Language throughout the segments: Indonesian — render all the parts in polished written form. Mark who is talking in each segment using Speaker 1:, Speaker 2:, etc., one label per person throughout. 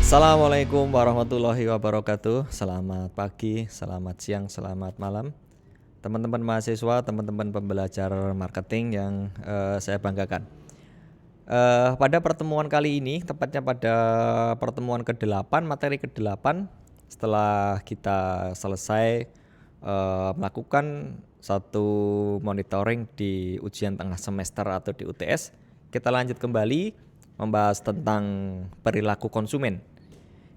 Speaker 1: Assalamualaikum warahmatullahi wabarakatuh. Selamat pagi, selamat siang, selamat malam, teman-teman mahasiswa, teman-teman pembelajar marketing yang saya banggakan. Pada pertemuan kali ini, tepatnya pada pertemuan ke-8, materi ke-8, setelah kita selesai melakukan satu monitoring di ujian tengah semester atau di UTS, kita lanjut kembali membahas tentang perilaku konsumen.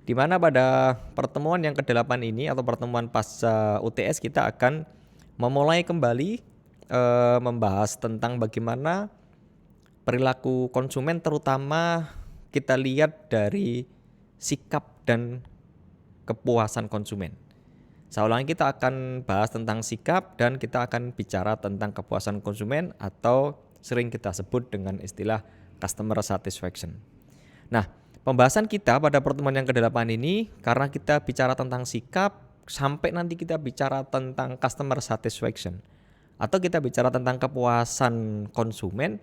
Speaker 1: Di mana pada pertemuan yang ke-8 ini atau pertemuan pasca UTS kita akan memulai kembali membahas tentang bagaimana perilaku konsumen, terutama kita lihat dari sikap dan kepuasan konsumen. Saya ulangi, kita akan bahas tentang sikap dan kita akan bicara tentang kepuasan konsumen atau sering kita sebut dengan istilah customer satisfaction. Nah, pembahasan kita pada pertemuan yang ke-8 ini, karena kita bicara tentang sikap sampai nanti kita bicara tentang customer satisfaction atau kita bicara tentang kepuasan konsumen,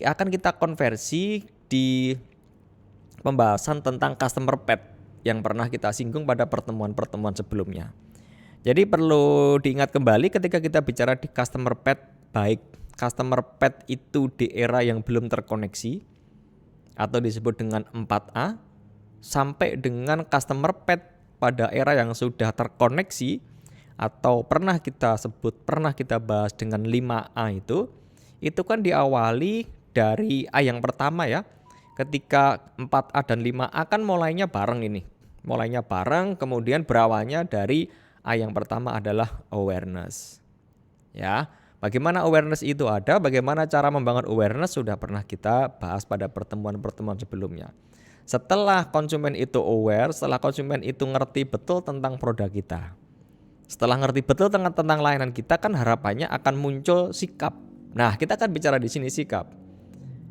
Speaker 1: akan kita konversi di pembahasan tentang customer pet yang pernah kita singgung pada pertemuan-pertemuan sebelumnya. Jadi perlu diingat kembali ketika kita bicara di customer pet, baik customer pet itu di era yang belum terkoneksi atau disebut dengan 4A, sampai dengan customer pet pada era yang sudah terkoneksi atau pernah kita sebut, pernah kita bahas dengan 5A itu kan diawali dari A yang pertama ya. Ketika 4A dan 5A kan mulainya bareng ini. Mulainya bareng, kemudian berawalnya dari A yang pertama adalah awareness. Ya, bagaimana awareness itu ada, bagaimana cara membangun awareness sudah pernah kita bahas pada pertemuan-pertemuan sebelumnya. Setelah konsumen itu aware, setelah konsumen itu ngerti betul tentang produk kita, setelah ngerti betul tentang layanan kita, kan harapannya akan muncul sikap. Nah, kita akan bicara di sini sikap.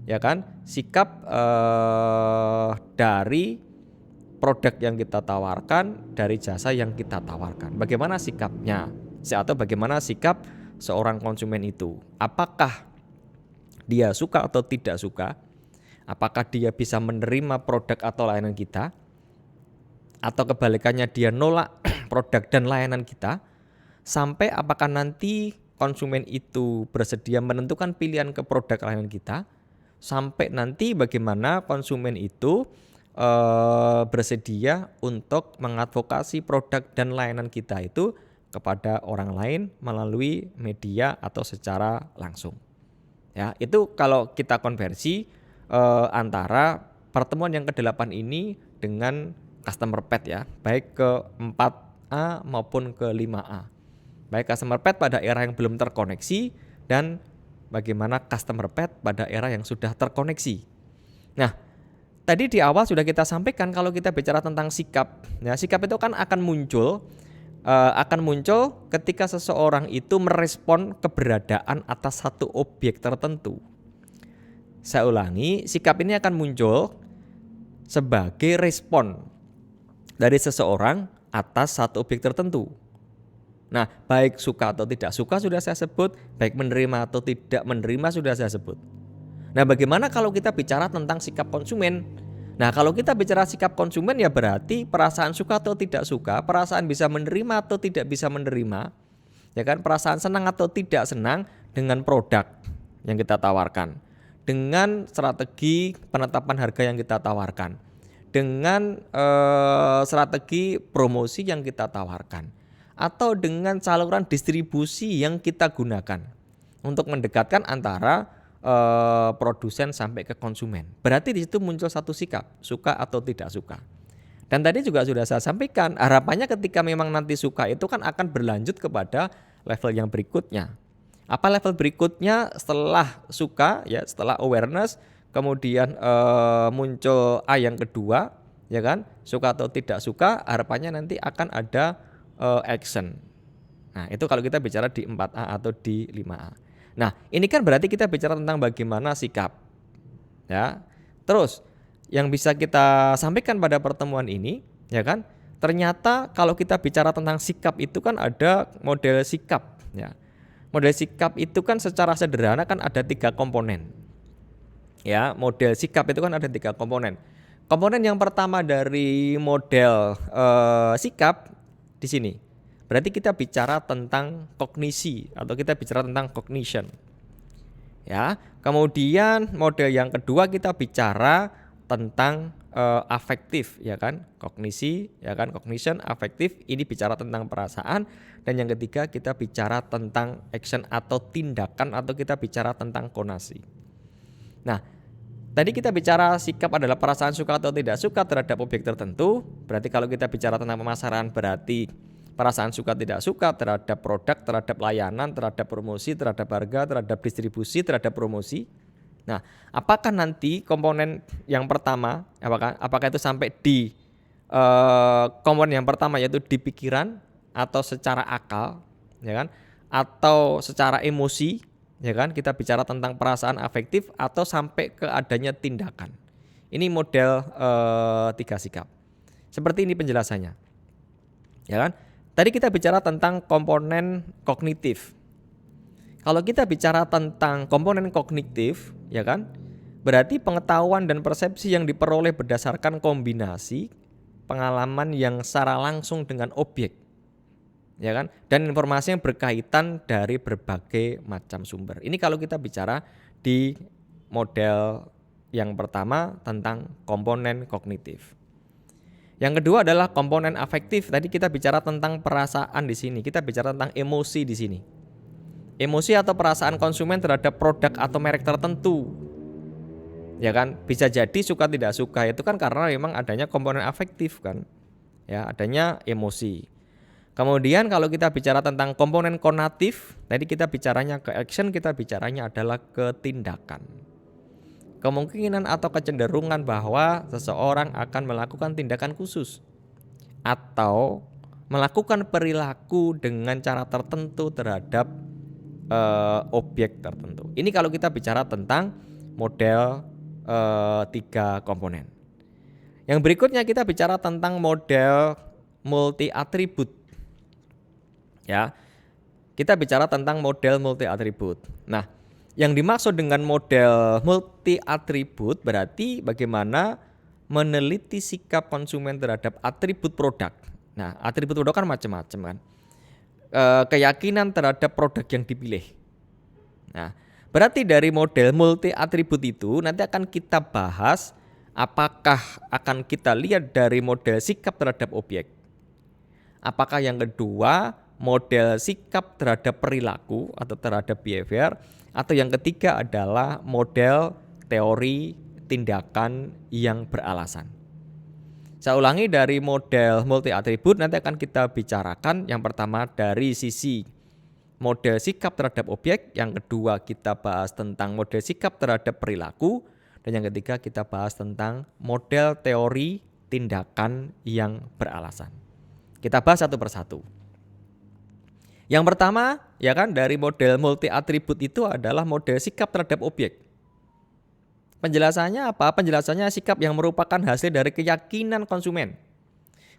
Speaker 1: Ya kan, sikap dari produk yang kita tawarkan, dari jasa yang kita tawarkan. Bagaimana sikapnya atau bagaimana sikap seorang konsumen itu? Apakah dia suka atau tidak suka? Apakah dia bisa menerima produk atau layanan kita? Atau kebalikannya dia nolak produk dan layanan kita? Sampai apakah nanti konsumen itu bersedia menentukan pilihan ke produk layanan kita? Sampai nanti bagaimana konsumen itu bersedia untuk mengadvokasi produk dan layanan kita itu kepada orang lain melalui media atau secara langsung. Ya, itu kalau kita konversi antara pertemuan yang ke-8 ini dengan customer pet ya, baik ke 4A maupun ke 5A. Baik customer pet pada era yang belum terkoneksi dan bagaimana customer pet pada era yang sudah terkoneksi. Nah, tadi di awal sudah kita sampaikan kalau kita bicara tentang sikap. Ya, sikap itu kan akan muncul ketika seseorang itu merespon keberadaan atas satu objek tertentu. Saya ulangi, sikap ini akan muncul sebagai respon dari seseorang atas satu objek tertentu. Nah, baik suka atau tidak suka sudah saya sebut, baik menerima atau tidak menerima sudah saya sebut. Nah, bagaimana kalau kita bicara tentang sikap konsumen? Nah, kalau kita bicara sikap konsumen ya berarti perasaan suka atau tidak suka, perasaan bisa menerima atau tidak bisa menerima, ya kan, perasaan senang atau tidak senang dengan produk yang kita tawarkan, dengan strategi penetapan harga yang kita tawarkan, dengan strategi promosi yang kita tawarkan, atau dengan saluran distribusi yang kita gunakan untuk mendekatkan antara produsen sampai ke konsumen. Berarti di situ muncul satu sikap, suka atau tidak suka. Dan tadi juga sudah saya sampaikan, harapannya ketika memang nanti suka itu kan akan berlanjut kepada level yang berikutnya. Apa level berikutnya setelah suka ya, setelah awareness, kemudian muncul A yang kedua, ya kan? Suka atau tidak suka, harapannya nanti akan ada action. Nah, itu kalau kita bicara di 4A atau di 5A. Nah, ini kan berarti kita bicara tentang bagaimana sikap. Ya. Terus yang bisa kita sampaikan pada pertemuan ini, ya kan? Ternyata kalau kita bicara tentang sikap itu kan ada model sikap, ya. Model sikap itu kan secara sederhana kan ada 3 komponen. Ya, model sikap itu kan ada 3 komponen. Komponen yang pertama dari model sikap di sini. Berarti kita bicara tentang kognisi atau kita bicara tentang cognition. Ya. Kemudian model yang kedua kita bicara tentang afektif, ya kan? Kognisi, ya kan? Cognition, afektif, ini bicara tentang perasaan. Dan yang ketiga kita bicara tentang action atau tindakan atau kita bicara tentang konasi. Nah, tadi kita bicara sikap adalah perasaan suka atau tidak suka terhadap objek tertentu. Berarti kalau kita bicara tentang pemasaran berarti perasaan suka tidak suka terhadap produk, terhadap layanan, terhadap promosi, terhadap harga, terhadap distribusi, terhadap promosi. Nah, apakah nanti komponen yang pertama, apakah itu sampai di komponen yang pertama yaitu di pikiran atau secara akal, ya kan? Atau secara emosi, ya kan? Kita bicara tentang perasaan afektif atau sampai ke adanya tindakan. Ini model 3 sikap. Seperti ini penjelasannya. Ya kan? Tadi kita bicara tentang komponen kognitif. Kalau kita bicara tentang komponen kognitif, ya kan? Berarti pengetahuan dan persepsi yang diperoleh berdasarkan kombinasi pengalaman yang secara langsung dengan objek, ya kan? Dan informasi yang berkaitan dari berbagai macam sumber. Ini kalau kita bicara di model yang pertama tentang komponen kognitif. Yang kedua adalah komponen afektif. Tadi kita bicara tentang perasaan di sini. Kita bicara tentang emosi di sini. Emosi atau perasaan konsumen terhadap produk atau merek tertentu. Ya kan? Bisa jadi suka tidak suka itu kan karena memang adanya komponen afektif kan. Ya, adanya emosi. Kemudian kalau kita bicara tentang komponen konatif, tadi kita bicaranya ke action, kita bicaranya adalah ke tindakan. Kemungkinan atau kecenderungan bahwa seseorang akan melakukan tindakan khusus atau melakukan perilaku dengan cara tertentu terhadap objek tertentu. Ini kalau kita bicara tentang model 3 komponen. Yang berikutnya kita bicara tentang model multi atribut. Ya. Kita bicara tentang model multi atribut. Nah, yang dimaksud dengan model multi atribut berarti bagaimana meneliti sikap konsumen terhadap atribut produk. Nah, atribut produk kan macam-macam kan. Keyakinan terhadap produk yang dipilih. Nah, berarti dari model multi atribut itu nanti akan kita bahas apakah akan kita lihat dari model sikap terhadap objek. Apakah yang kedua model sikap terhadap perilaku atau terhadap behavior, atau yang ketiga adalah model teori tindakan yang beralasan. Saya ulangi, dari model multi atribut nanti akan kita bicarakan yang pertama dari sisi model sikap terhadap objek, yang kedua kita bahas tentang model sikap terhadap perilaku, dan yang ketiga kita bahas tentang model teori tindakan yang beralasan. Kita bahas satu persatu. Yang pertama, ya kan, dari model multi atribut itu adalah model sikap terhadap objek. Penjelasannya apa? Penjelasannya sikap yang merupakan hasil dari keyakinan konsumen.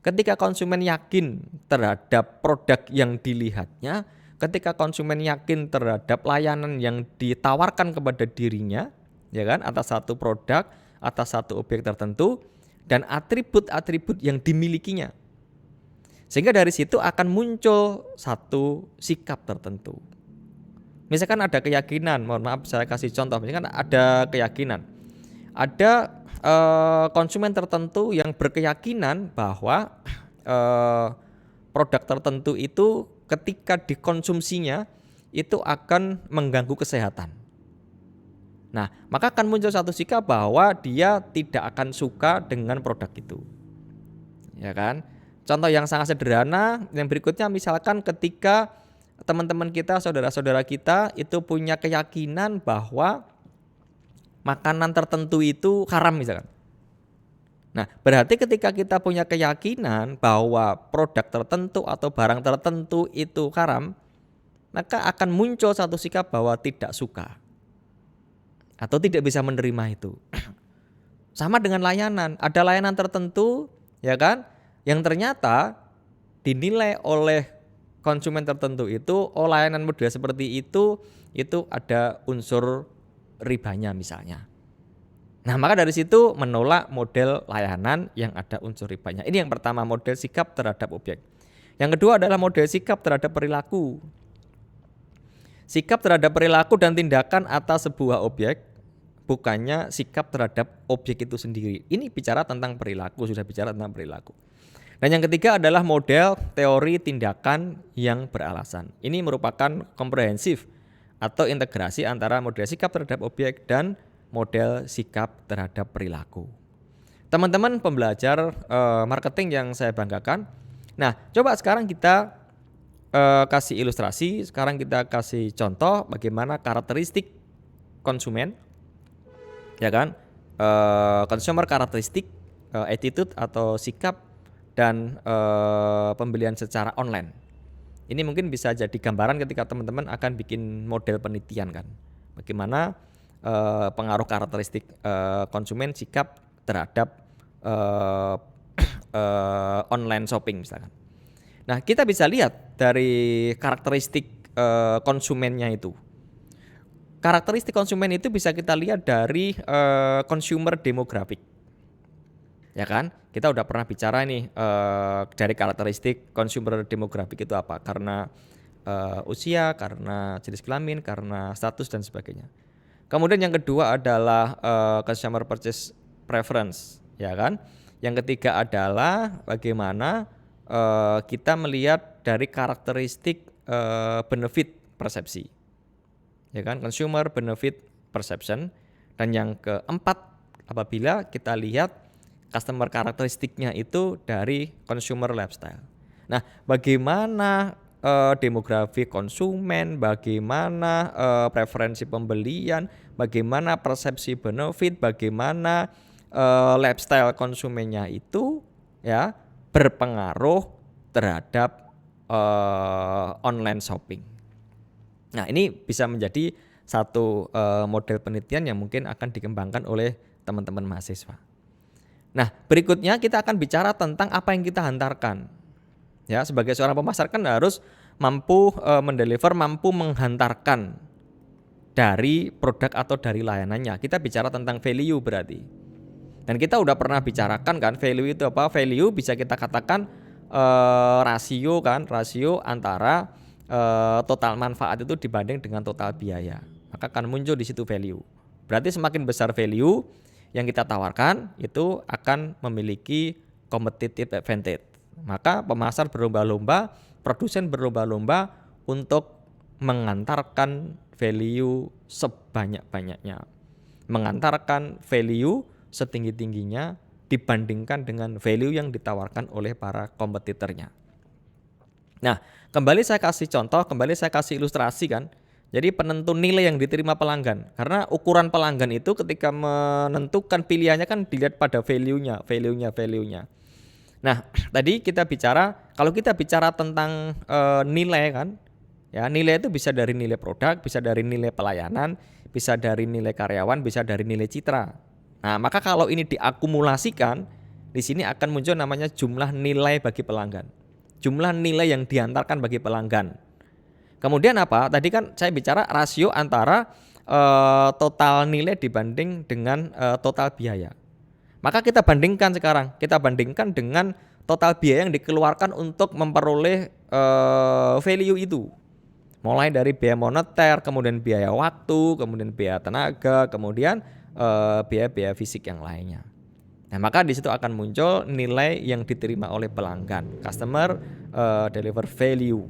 Speaker 1: Ketika konsumen yakin terhadap produk yang dilihatnya, ketika konsumen yakin terhadap layanan yang ditawarkan kepada dirinya, ya kan, atas satu produk, atas satu objek tertentu, dan atribut-atribut yang dimilikinya. Sehingga dari situ akan muncul satu sikap tertentu. Misalkan ada keyakinan, mohon maaf saya kasih contoh, misalkan ada keyakinan, ada konsumen tertentu yang berkeyakinan bahwa produk tertentu itu ketika dikonsumsinya itu akan mengganggu kesehatan. Nah, maka akan muncul satu sikap bahwa dia tidak akan suka dengan produk itu. Ya kan? Contoh yang sangat sederhana yang berikutnya, misalkan ketika teman-teman kita, saudara-saudara kita itu punya keyakinan bahwa makanan tertentu itu haram misalkan. Nah, berarti ketika kita punya keyakinan bahwa produk tertentu atau barang tertentu itu haram, maka akan muncul satu sikap bahwa tidak suka atau tidak bisa menerima itu. Sama dengan layanan, ada layanan tertentu, ya kan, yang ternyata dinilai oleh konsumen tertentu itu, oh layanan model seperti itu ada unsur ribanya misalnya. Nah, maka dari situ menolak model layanan yang ada unsur ribanya. Ini yang pertama, model sikap terhadap objek. Yang kedua adalah model sikap terhadap perilaku. Sikap terhadap perilaku dan tindakan atas sebuah objek, bukannya sikap terhadap objek itu sendiri. Ini bicara tentang perilaku, sudah bicara tentang perilaku. Dan yang ketiga adalah model teori tindakan yang beralasan. Ini merupakan komprehensif atau integrasi antara model sikap terhadap objek dan model sikap terhadap perilaku. Teman-teman pembelajar marketing yang saya banggakan. Nah, coba sekarang kita kasih ilustrasi, sekarang kita kasih contoh bagaimana karakteristik konsumen, ya kan? Consumer karakteristik, attitude atau sikap dan pembelian secara online. Ini mungkin bisa jadi gambaran ketika teman-teman akan bikin model penelitian kan. Bagaimana pengaruh karakteristik konsumen sikap terhadap online shopping misalkan. Nah, kita bisa lihat dari karakteristik konsumennya itu. Karakteristik konsumen itu bisa kita lihat dari consumer demographic. Ya kan? Kita udah pernah bicara nih dari karakteristik consumer demographic itu apa? Karena usia, karena jenis kelamin, karena status dan sebagainya. Kemudian yang kedua adalah consumer purchase preference, ya kan? Yang ketiga adalah bagaimana kita melihat dari karakteristik benefit persepsi, ya kan? Consumer benefit perception. Dan yang keempat, apabila kita lihat customer karakteristiknya itu dari consumer lifestyle. Nah, bagaimana demografi konsumen, bagaimana preferensi pembelian, bagaimana persepsi benefit, bagaimana lifestyle konsumennya itu ya berpengaruh terhadap online shopping. Nah, ini bisa menjadi satu model penelitian yang mungkin akan dikembangkan oleh teman-teman mahasiswa. Nah, berikutnya kita akan bicara tentang apa yang kita hantarkan. Ya, sebagai seorang pemasar kan harus mampu mendeliver, mampu menghantarkan dari produk atau dari layanannya. Kita bicara tentang value berarti. Dan kita udah pernah bicarakan kan value itu apa? Value bisa kita katakan rasio antara total manfaat itu dibanding dengan total biaya. Maka akan muncul di situ value. Berarti semakin besar value yang kita tawarkan itu akan memiliki competitive advantage. Maka pemasar berlomba-lomba, produsen berlomba-lomba untuk mengantarkan value sebanyak-banyaknya. Mengantarkan value setinggi-tingginya dibandingkan dengan value yang ditawarkan oleh para kompetitornya. Nah, kembali saya kasih contoh, kembali saya kasih ilustrasi kan. Jadi penentu nilai yang diterima pelanggan. Karena ukuran pelanggan itu ketika menentukan pilihannya kan dilihat pada value-nya. Nah, tadi kita bicara, kalau kita bicara tentang nilai kan, ya nilai itu bisa dari nilai produk, bisa dari nilai pelayanan, bisa dari nilai karyawan, bisa dari nilai citra. Nah, maka kalau ini diakumulasikan, di sini akan muncul namanya jumlah nilai bagi pelanggan. Jumlah nilai yang diantarkan bagi pelanggan. Kemudian apa? Tadi kan saya bicara rasio antara total nilai dibanding dengan total biaya. Maka kita bandingkan sekarang, kita bandingkan dengan total biaya yang dikeluarkan untuk memperoleh value itu. Mulai dari biaya moneter, kemudian biaya waktu, kemudian biaya tenaga, kemudian biaya-biaya fisik yang lainnya. Nah, maka di situ akan muncul nilai yang diterima oleh pelanggan. Customer deliver value.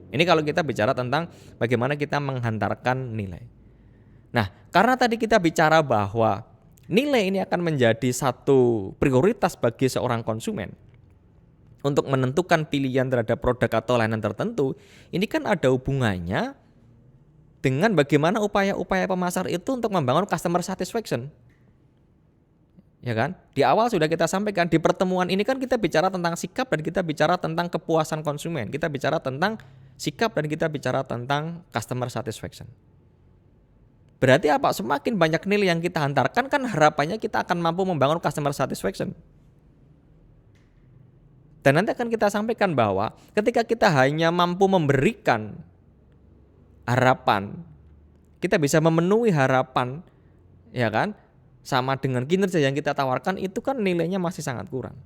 Speaker 1: Ini kalau kita bicara tentang bagaimana kita menghantarkan nilai. Nah, karena tadi kita bicara bahwa nilai ini akan menjadi satu prioritas bagi seorang konsumen untuk menentukan pilihan terhadap produk atau layanan tertentu, ini kan ada hubungannya dengan bagaimana upaya-upaya pemasar itu untuk membangun customer satisfaction. Ya kan? Di awal sudah kita sampaikan, di pertemuan ini kan kita bicara tentang sikap dan kita bicara tentang kepuasan konsumen. Kita bicara tentang sikap dan kita bicara tentang customer satisfaction. Berarti apa? Semakin banyak nilai yang kita hantarkan kan harapannya kita akan mampu membangun customer satisfaction. Dan nanti akan kita sampaikan bahwa ketika kita hanya mampu memberikan harapan, kita bisa memenuhi harapan, ya kan? sama dengan kinerja yang kita tawarkan, itu kan nilainya masih sangat kurang.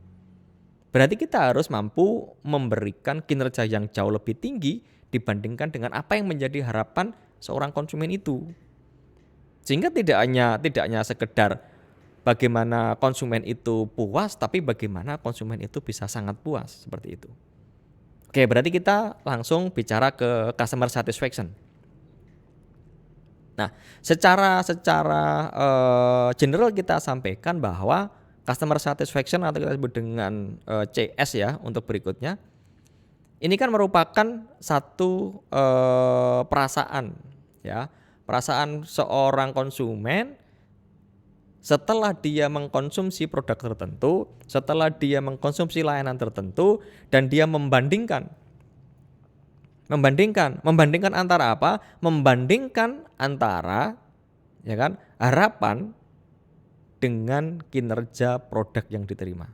Speaker 1: Berarti kita harus mampu memberikan kinerja yang jauh lebih tinggi dibandingkan dengan apa yang menjadi harapan seorang konsumen itu. Sehingga tidak hanya sekedar bagaimana konsumen itu puas, tapi bagaimana konsumen itu bisa sangat puas, seperti itu. Oke, berarti kita langsung bicara ke customer satisfaction. Nah, secara general kita sampaikan bahwa customer satisfaction atau kita sebut dengan CS ya untuk berikutnya. Ini kan merupakan satu perasaan ya, perasaan seorang konsumen setelah dia mengkonsumsi produk tertentu, setelah dia mengkonsumsi layanan tertentu, dan dia membandingkan antara apa? Membandingkan antara ya kan, harapan dengan kinerja produk yang diterima.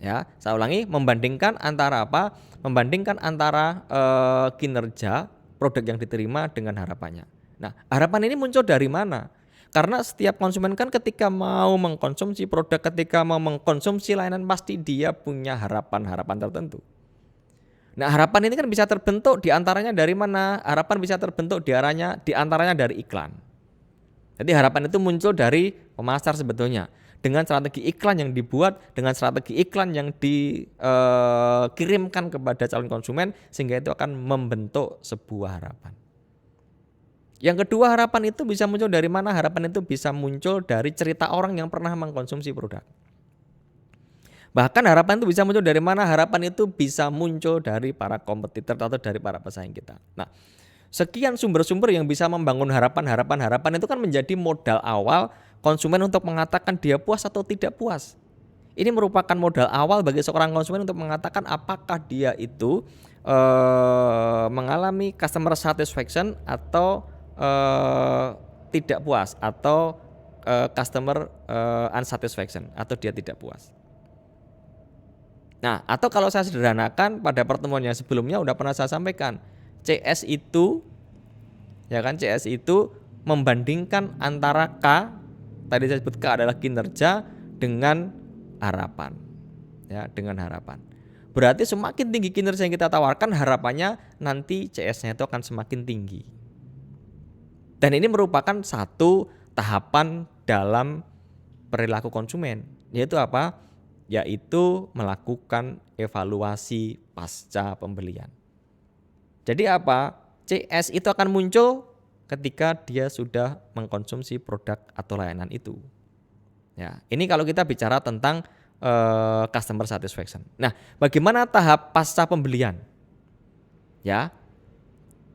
Speaker 1: Ya, saya ulangi, membandingkan antara apa? Membandingkan antara kinerja produk yang diterima dengan harapannya. Nah, harapan ini muncul dari mana? Karena setiap konsumen kan ketika mau mengkonsumsi produk, ketika mau mengkonsumsi layanan, pasti dia punya harapan-harapan tertentu. Nah, harapan ini kan bisa terbentuk diantaranya dari mana? Harapan bisa terbentuk diantaranya dari iklan. Jadi harapan itu muncul dari pemasar sebetulnya. Dengan strategi iklan yang dibuat, dengan strategi iklan yang dikirimkan kepada calon konsumen, sehingga itu akan membentuk sebuah harapan. Yang kedua, harapan itu bisa muncul dari mana? Harapan itu bisa muncul dari cerita orang yang pernah mengkonsumsi produk. Bahkan harapan itu bisa muncul dari mana? Harapan itu bisa muncul dari para kompetitor atau dari para pesaing kita. Nah, sekian sumber-sumber yang bisa membangun harapan itu kan menjadi modal awal konsumen untuk mengatakan dia puas atau tidak puas. Ini merupakan modal awal bagi seorang konsumen untuk mengatakan apakah dia itu mengalami customer satisfaction atau tidak puas, atau customer unsatisfaction, atau dia tidak puas. Nah, atau kalau saya sederhanakan, pada pertemuan yang sebelumnya udah pernah saya sampaikan, CS itu membandingkan antara K, tadi saya sebut K adalah kinerja, dengan harapan. Ya, dengan harapan. Berarti semakin tinggi kinerja yang kita tawarkan, harapannya nanti CS-nya itu akan semakin tinggi. Dan ini merupakan satu tahapan dalam perilaku konsumen, yaitu apa? Yaitu melakukan evaluasi pasca pembelian. Jadi apa? CS itu akan muncul ketika dia sudah mengkonsumsi produk atau layanan itu. Ya, ini kalau kita bicara tentang customer satisfaction. Nah, bagaimana tahap pasca pembelian? Ya.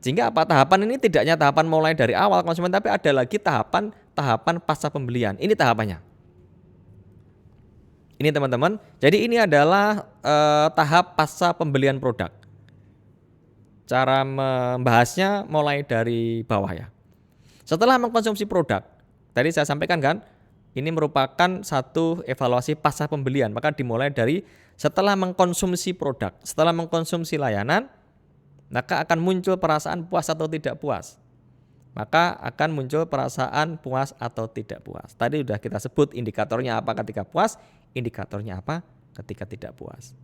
Speaker 1: Sehingga apa? Tahapan ini tidak hanya tahapan mulai dari awal konsumen, tapi ada lagi tahapan pasca pembelian. Ini tahapannya. Ini teman-teman. Jadi ini adalah tahap pasca pembelian produk. Cara membahasnya mulai dari bawah ya. Setelah mengkonsumsi produk, tadi saya sampaikan kan, ini merupakan satu evaluasi pasca pembelian. Maka dimulai dari setelah mengkonsumsi produk, setelah mengkonsumsi layanan, maka akan muncul perasaan puas atau tidak puas. Maka akan muncul perasaan puas atau tidak puas. Tadi sudah kita sebut indikatornya apa ketika puas, indikatornya apa ketika tidak puas.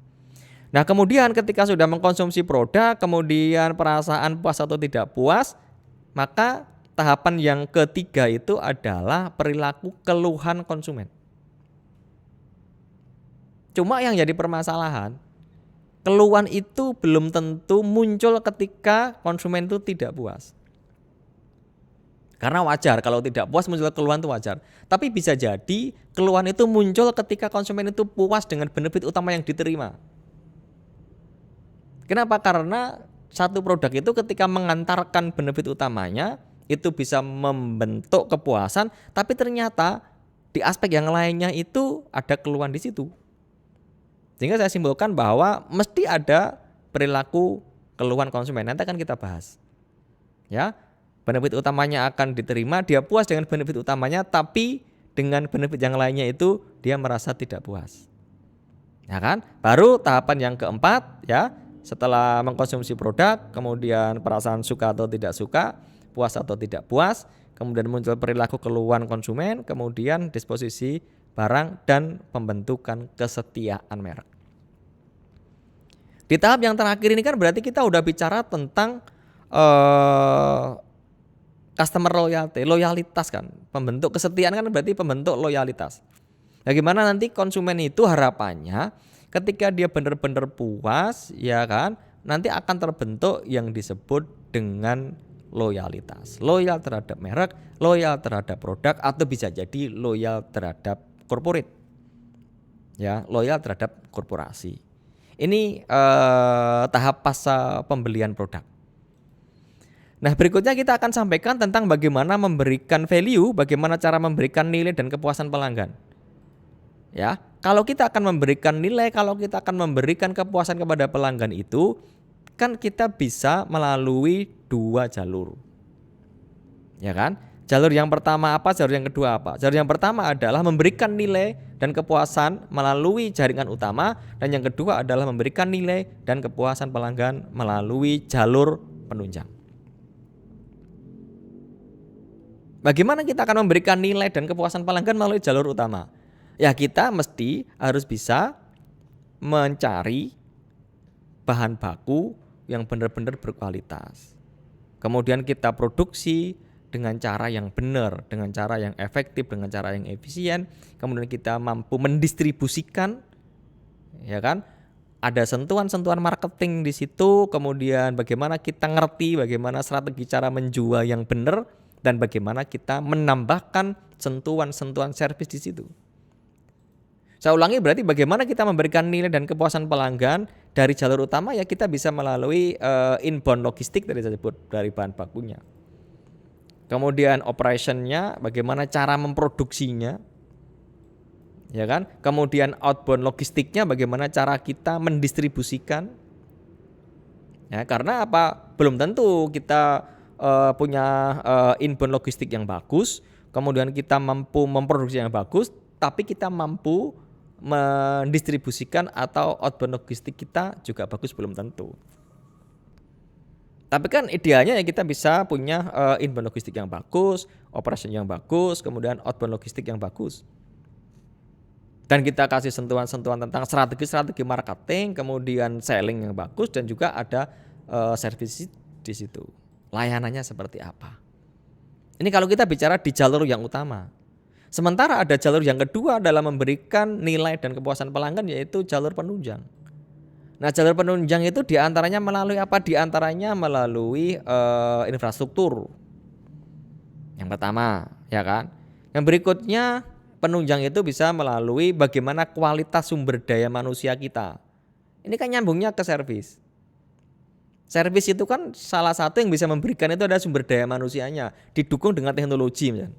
Speaker 1: Nah, kemudian ketika sudah mengkonsumsi produk, kemudian perasaan puas atau tidak puas, maka tahapan yang ketiga itu adalah perilaku keluhan konsumen. Cuma yang jadi permasalahan, keluhan itu belum tentu muncul ketika konsumen itu tidak puas. Karena wajar kalau tidak puas muncul keluhan itu wajar. Tapi bisa jadi keluhan itu muncul ketika konsumen itu puas dengan benefit utama yang diterima. Kenapa? Karena satu produk itu ketika mengantarkan benefit utamanya itu bisa membentuk kepuasan, tapi ternyata di aspek yang lainnya itu ada keluhan di situ. Sehingga saya simpulkan bahwa mesti ada perilaku keluhan konsumen. Nanti akan kita bahas. Ya, benefit utamanya akan diterima, dia puas dengan benefit utamanya, tapi dengan benefit yang lainnya itu dia merasa tidak puas. Ya kan? Baru tahapan yang keempat ya, setelah mengkonsumsi produk, kemudian perasaan suka atau tidak suka, puas atau tidak puas, kemudian muncul perilaku keluhan konsumen, kemudian disposisi barang dan pembentukan kesetiaan merek. Di tahap yang terakhir ini kan berarti kita udah bicara tentang customer loyalty, loyalitas kan. Pembentuk kesetiaan kan berarti pembentuk loyalitas. Bagaimana nanti konsumen itu harapannya ketika dia benar-benar puas, ya kan, nanti akan terbentuk yang disebut dengan loyalitas. Loyal terhadap merek, loyal terhadap produk, atau bisa jadi loyal terhadap corporate. Ya, loyal terhadap korporasi. Ini tahap fase pembelian produk. Nah, berikutnya kita akan sampaikan tentang bagaimana memberikan value, bagaimana cara memberikan nilai dan kepuasan pelanggan. Ya, kalau kita akan memberikan nilai, kalau kita akan memberikan kepuasan kepada pelanggan itu, kan kita bisa melalui dua jalur. Ya kan? Jalur yang pertama apa? Jalur yang kedua apa? Jalur yang pertama adalah memberikan nilai dan kepuasan melalui jaringan utama, dan yang kedua adalah memberikan nilai dan kepuasan pelanggan melalui jalur penunjang. Bagaimana kita akan memberikan nilai dan kepuasan pelanggan melalui jalur utama? Ya, kita mesti harus bisa mencari bahan baku yang benar-benar berkualitas. Kemudian kita produksi dengan cara yang benar, dengan cara yang efektif, dengan cara yang efisien. Kemudian kita mampu mendistribusikan, ya kan? Ada sentuhan-sentuhan marketing di situ. Kemudian bagaimana kita ngerti bagaimana strategi cara menjual yang benar, dan bagaimana kita menambahkan sentuhan-sentuhan servis di situ. Saya ulangi, berarti bagaimana kita memberikan nilai dan kepuasan pelanggan dari jalur utama, ya kita bisa melalui inbound logistik tadi saya sebut, dari bahan bakunya. Kemudian operationnya, bagaimana cara memproduksinya, ya kan? Kemudian outbound logistiknya, bagaimana cara kita mendistribusikan. Ya, karena apa? Belum tentu kita punya inbound logistik yang bagus, kemudian kita mampu memproduksi yang bagus, tapi kita mampu mendistribusikan atau outbound logistik kita juga bagus, belum tentu. Tapi kan idealnya ya kita bisa punya inbound logistik yang bagus, operation yang bagus, kemudian outbound logistik yang bagus. Dan kita kasih sentuhan-sentuhan tentang strategi marketing, kemudian selling yang bagus, dan juga ada service di situ. Layanannya seperti apa? Ini kalau kita bicara di jalur yang utama. Sementara ada jalur yang kedua dalam memberikan nilai dan kepuasan pelanggan, yaitu jalur penunjang. Nah, jalur penunjang itu diantaranya melalui apa? Diantaranya melalui infrastruktur. Yang pertama, ya kan? Yang berikutnya, penunjang itu bisa melalui bagaimana kualitas sumber daya manusia kita. Ini kan nyambungnya ke servis. Servis itu kan salah satu yang bisa memberikan itu adalah sumber daya manusianya, didukung dengan teknologi misalnya.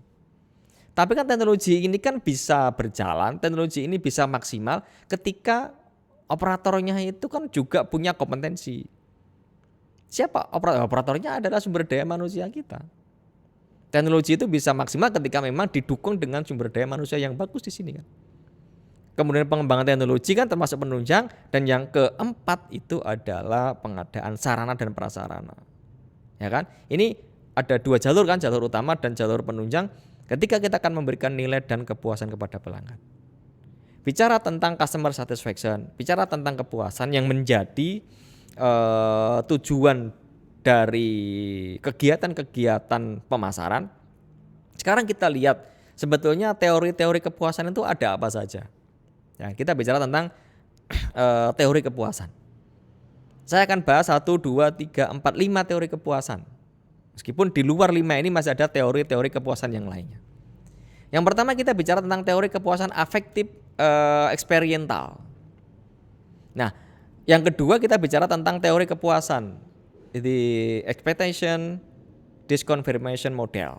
Speaker 1: Tapi kan teknologi ini kan bisa berjalan, teknologi ini bisa maksimal ketika operatornya itu kan juga punya kompetensi. Siapa operatornya? Adalah sumber daya manusia kita. Teknologi itu bisa maksimal ketika memang didukung dengan sumber daya manusia yang bagus di sini kan. Kemudian pengembangan teknologi kan termasuk penunjang, dan yang keempat itu adalah pengadaan sarana dan prasarana. Ya kan? Ini ada dua jalur kan, jalur utama dan jalur penunjang. Ketika kita akan memberikan nilai dan kepuasan kepada pelanggan. Bicara tentang customer satisfaction, bicara tentang kepuasan yang menjadi tujuan dari kegiatan-kegiatan pemasaran. Sekarang kita lihat sebetulnya teori-teori kepuasan itu ada apa saja. Ya, kita bicara tentang teori kepuasan. Saya akan bahas 1, 2, 3, 4, 5 teori kepuasan. Meskipun di luar 5 ini masih ada teori-teori kepuasan yang lainnya. Yang pertama kita bicara tentang teori kepuasan afektif eksperiental. Nah, yang kedua kita bicara tentang teori kepuasan, the expectation disconfirmation model.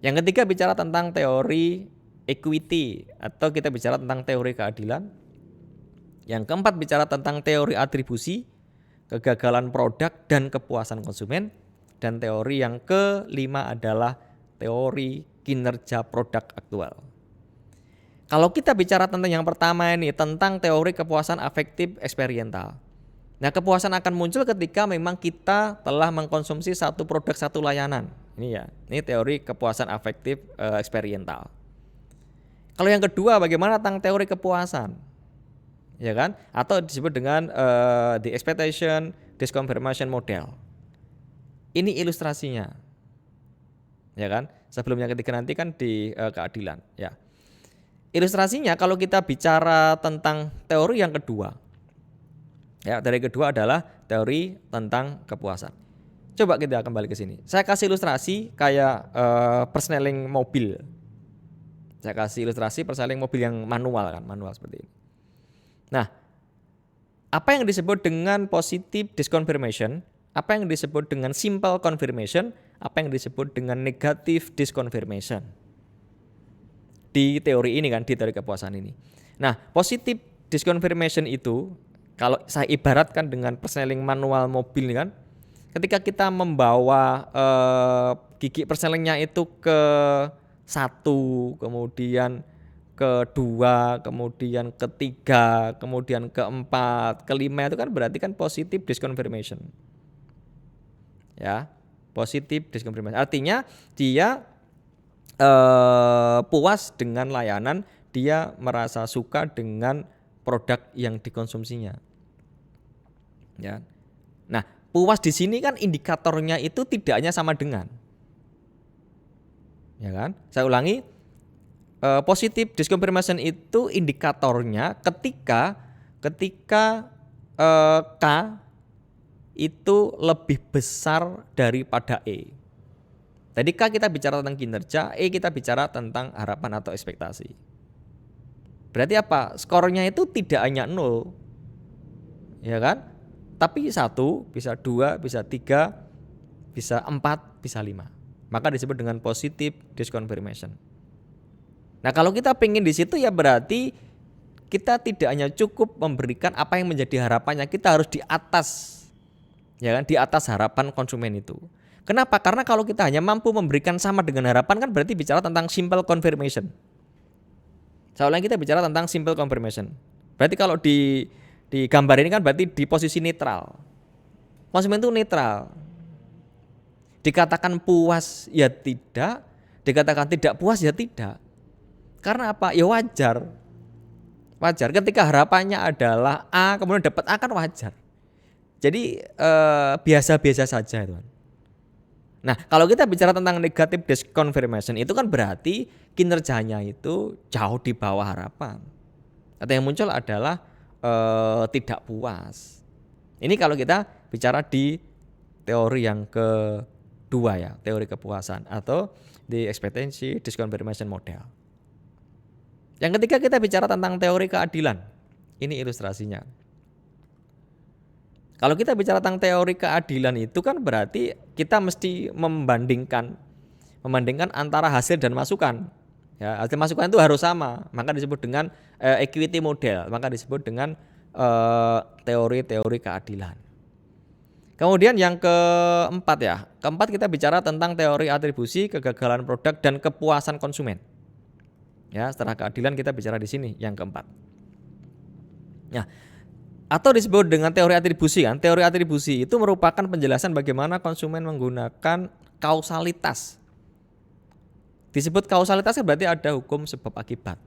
Speaker 1: Yang ketiga bicara tentang teori equity atau kita bicara tentang teori keadilan. Yang keempat bicara tentang teori atribusi, kegagalan produk dan kepuasan konsumen. Dan teori yang kelima adalah teori kinerja produk aktual. Kalau kita bicara tentang yang pertama ini, tentang teori kepuasan afektif eksperiental. Nah, kepuasan akan muncul ketika memang kita telah mengkonsumsi satu produk, satu layanan. Ini teori kepuasan afektif eksperiental. Kalau yang kedua, bagaimana tentang teori kepuasan? Ya kan? Atau disebut dengan the expectation disconfirmation model. Ini ilustrasinya. Ya kan? Sebelum yang ketiga nanti kan di keadilan, ya. Ilustrasinya kalau kita bicara tentang teori yang kedua. Ya, teori kedua adalah teori tentang kepuasan. Coba kita kembali ke sini. Saya kasih ilustrasi kayak persneling mobil. Saya kasih ilustrasi persneling mobil yang manual seperti ini. Nah, apa yang disebut dengan positive disconfirmation, apa yang disebut dengan simple confirmation, apa yang disebut dengan negative disconfirmation. Di teori ini kan, di teori kepuasan ini. Nah, positive disconfirmation itu kalau saya ibaratkan dengan persneling manual mobil ini kan, ketika kita membawa gigi persnelingnya itu ke 1, kemudian ke 2, kemudian ke 3, kemudian ke 4, ke 5 itu kan berarti kan positive disconfirmation. Ya, positive disconfirmation. Artinya dia puas dengan layanan, dia merasa suka dengan produk yang dikonsumsinya. Ya. Nah, puas di sini kan indikatornya itu tidak hanya sama dengan. Ya kan? Saya ulangi, positive disconfirmation itu indikatornya ketika K itu lebih besar daripada E. Tadi K kita bicara tentang kinerja, E kita bicara tentang harapan atau ekspektasi. Berarti apa? Skornya itu tidak hanya 0, ya kan? Tapi 1, bisa 2, bisa 3, bisa 4, bisa 5. Maka disebut dengan positive disconfirmation. Nah, kalau kita pengen di situ ya berarti kita tidak hanya cukup memberikan apa yang menjadi harapannya, kita harus di atas, ya kan? Di atas harapan konsumen itu. Kenapa? Karena kalau kita hanya mampu memberikan sama dengan harapan kan berarti bicara tentang simple confirmation. Soalnya kita bicara tentang simple confirmation. Berarti kalau di gambar ini kan berarti di posisi netral. Konsumen itu netral. Dikatakan puas ya tidak, dikatakan tidak puas ya tidak. Karena apa? Ya wajar. Wajar ketika harapannya adalah A kemudian dapat A kan wajar. Jadi biasa-biasa saja, teman. Nah, kalau kita bicara tentang negative disconfirmation itu kan berarti kinerjanya itu jauh di bawah harapan. Atau yang muncul adalah tidak puas. Ini kalau kita bicara di teori yang kedua ya, teori kepuasan atau the expectancy disconfirmation model. Yang ketiga kita bicara tentang teori keadilan. Ini ilustrasinya. Kalau kita bicara tentang teori keadilan itu kan berarti kita mesti membandingkan antara hasil dan masukan. Ya, hasil masukan itu harus sama, maka disebut dengan equity model, maka disebut dengan teori-teori keadilan. Kemudian yang keempat ya, kita bicara tentang teori atribusi, kegagalan produk dan kepuasan konsumen. Ya, setelah keadilan kita bicara di sini yang keempat. Ya. Atau disebut dengan teori atribusi kan. Teori atribusi itu merupakan penjelasan bagaimana konsumen menggunakan kausalitas. Disebut kausalitas kan berarti ada hukum sebab akibat.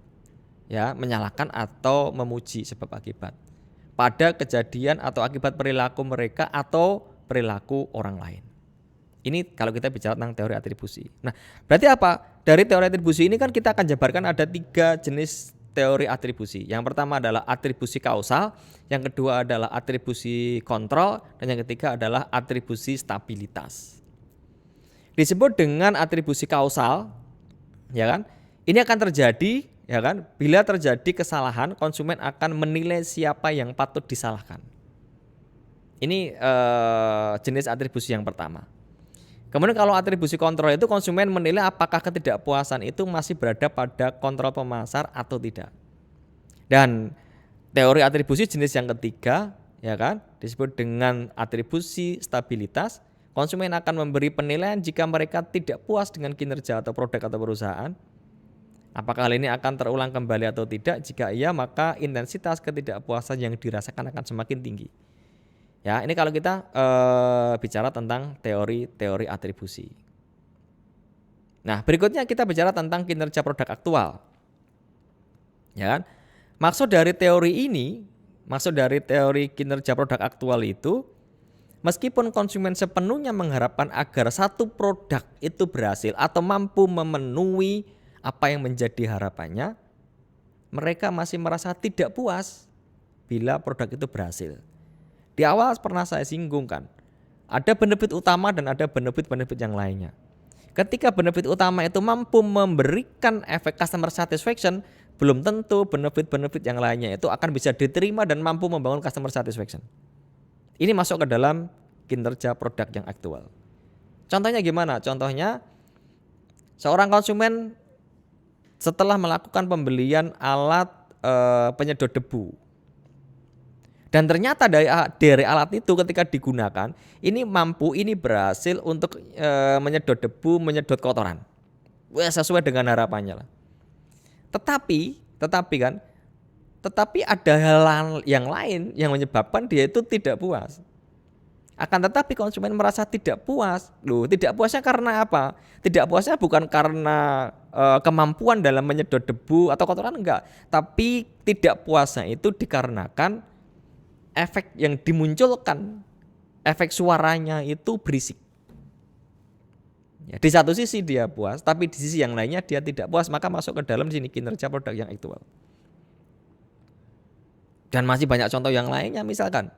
Speaker 1: Ya, menyalahkan atau memuji sebab akibat pada kejadian atau akibat perilaku mereka atau perilaku orang lain. Ini kalau kita bicara tentang teori atribusi. Nah, berarti apa? Dari teori atribusi ini kan kita akan jabarkan ada 3 jenis teori atribusi. Yang pertama adalah atribusi kausal, yang kedua adalah atribusi kontrol, dan yang ketiga adalah atribusi stabilitas. Disebut dengan atribusi kausal, ya kan? Ini akan terjadi, ya kan? Bila terjadi kesalahan, konsumen akan menilai siapa yang patut disalahkan. Ini jenis atribusi yang pertama. Kemudian kalau atribusi kontrol itu konsumen menilai apakah ketidakpuasan itu masih berada pada kontrol pemasar atau tidak. Dan teori atribusi jenis yang ketiga, ya kan, disebut dengan atribusi stabilitas. Konsumen akan memberi penilaian jika mereka tidak puas dengan kinerja atau produk atau perusahaan. Apakah hal ini akan terulang kembali atau tidak? Jika iya, maka intensitas ketidakpuasan yang dirasakan akan semakin tinggi. Ya, ini kalau kita bicara tentang teori atribusi. Nah, berikutnya kita bicara tentang kinerja produk aktual. Ya kan? Maksud dari teori kinerja produk aktual itu, meskipun konsumen sepenuhnya mengharapkan agar satu produk itu berhasil atau mampu memenuhi apa yang menjadi harapannya, mereka masih merasa tidak puas bila produk itu berhasil. Di awal pernah saya singgung kan, ada benefit utama dan ada benefit yang lainnya. Ketika benefit utama itu mampu memberikan efek customer satisfaction, belum tentu benefit yang lainnya itu akan bisa diterima dan mampu membangun customer satisfaction. Ini masuk ke dalam kinerja produk yang aktual. Contohnya gimana? Contohnya seorang konsumen setelah melakukan pembelian alat penyedot debu, dan ternyata dari alat itu ketika digunakan, ini berhasil untuk menyedot debu, menyedot kotoran. Sesuai dengan harapannya lah. Tetapi ada hal yang lain yang menyebabkan dia itu tidak puas. Akan tetapi konsumen merasa tidak puas. Tidak puasnya karena apa? Tidak puasnya bukan karena kemampuan dalam menyedot debu atau kotoran, enggak. Tapi tidak puasnya itu dikarenakan efek yang dimunculkan, efek suaranya itu berisik. Ya, di satu sisi dia puas, tapi di sisi yang lainnya dia tidak puas, maka masuk ke dalam sini kinerja produk yang aktual. Dan masih banyak contoh yang lainnya misalkan,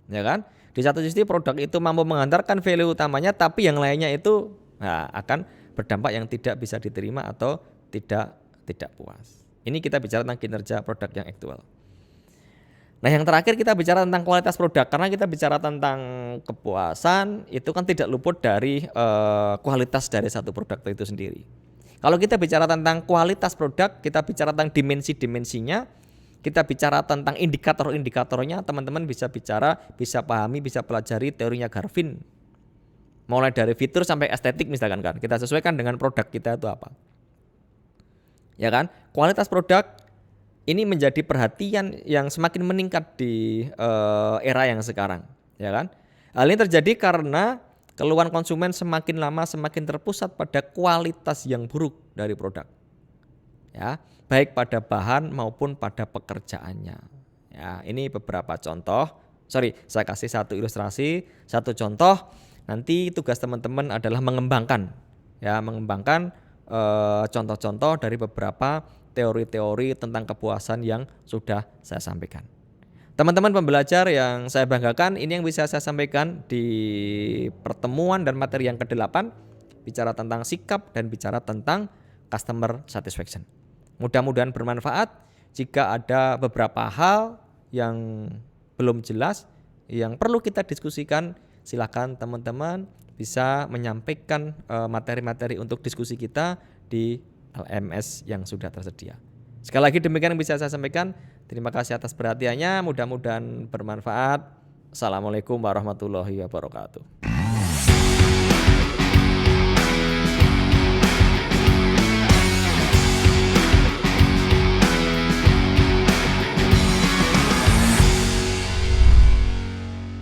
Speaker 1: ya kan? Di satu sisi produk itu mampu menghantarkan value utamanya, tapi yang lainnya itu akan berdampak yang tidak bisa diterima atau tidak puas. Ini kita bicara tentang kinerja produk yang aktual. Nah, yang terakhir kita bicara tentang kualitas produk, karena kita bicara tentang kepuasan itu kan tidak luput dari kualitas dari satu produk itu sendiri. Kalau kita bicara tentang kualitas produk, kita bicara tentang dimensi-dimensinya, kita bicara tentang indikator-indikatornya, teman-teman bisa pahami, bisa pelajari teorinya Garvin. Mulai dari fitur sampai estetik misalkan kan, kita sesuaikan dengan produk kita itu apa. Ya kan? Kualitas produk ini menjadi perhatian yang semakin meningkat di era yang sekarang, ya kan? Hal ini terjadi karena keluhan konsumen semakin lama semakin terpusat pada kualitas yang buruk dari produk, ya, baik pada bahan maupun pada pekerjaannya. Ya, ini beberapa contoh. Saya kasih satu ilustrasi, satu contoh. Nanti tugas teman-teman adalah mengembangkan contoh-contoh dari beberapa teori-teori tentang kepuasan yang sudah saya sampaikan. Teman-teman pembelajar yang saya banggakan, ini yang bisa saya sampaikan di pertemuan dan materi yang ke-8, bicara tentang sikap dan bicara tentang customer satisfaction. Mudah-mudahan bermanfaat. Jika ada beberapa hal yang belum jelas, yang perlu kita diskusikan, silakan teman-teman bisa menyampaikan materi-materi untuk diskusi kita di LMS yang sudah tersedia. Sekali lagi demikian yang bisa saya sampaikan. Terima kasih atas perhatiannya, mudah-mudahan bermanfaat. Assalamualaikum warahmatullahi wabarakatuh.